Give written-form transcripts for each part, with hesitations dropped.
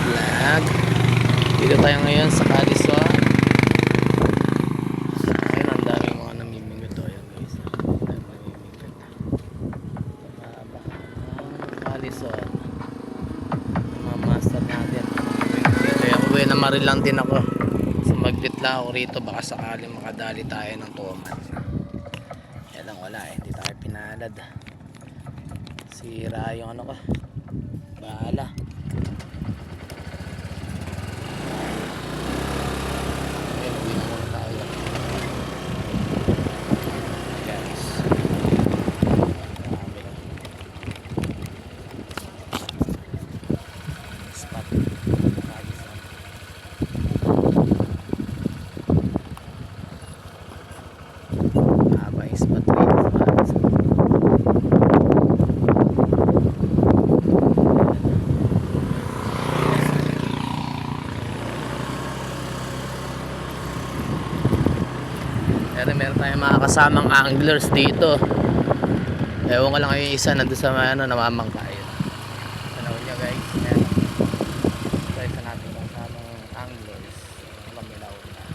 Vlog. Dito tayo ngayon sa Calisol. Ngayon ang daming mga namimingwit to. Ayan guys, ang namimingwit mahaba ang Calisol. Mga master natin. Kaya uwi na maril lang din ako. So maglit lang ako rito, baka sakaling makadali tayo ng tuman. Yan lang, wala eh, hindi tayo pinalad. Sira yung ano ko, bahala. Okay, uwi na muna tayo guys. Marami lang spot. Haba yung spot rito sa Calisol. Pero meron tayong mga kasamang anglers dito. Ewan ko lang yung isa nandun sa namamangkay. Panahon nyo guys. Ayan. Ito isa natin kasamang anglers. Mamilaw na.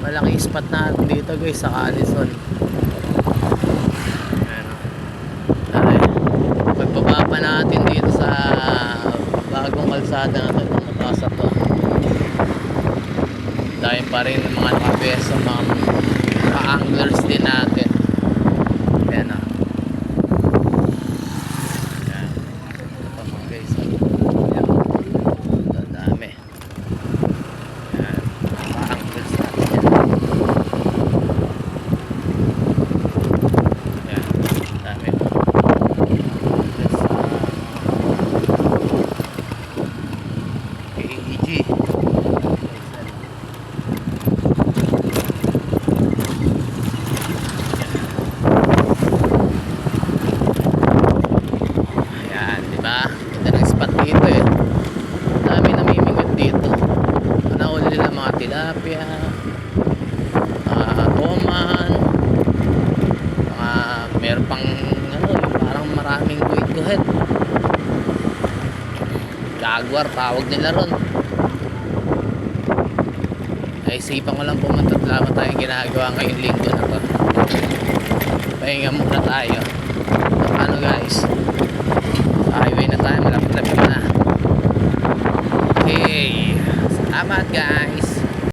Malaki spot natin dito guys sa Calisol. Pagbaba pa natin dito sa bagong kalsada na ito, matasa to. Dahil pa rin mga nakabeso, mga anglers din natin. Ayan o. Ayan. Ito pa mga guys. Ayan. Ito dami. Ayan. Mga anglers natin yan. Ayan. Dami. Dito eh, dami namimingwit dito. Nahuli nila mga tilapia, toman, meron pang ano, yung parang maraming guhit-guhit, jaguar tawag nila ron. Ay isipan ko lang pumunta at lama tayong ginagawa ngayong linggo na to. Pahinga muna tayo. Ano guys, highway na tayo, malapit na. Okay, salamat guys.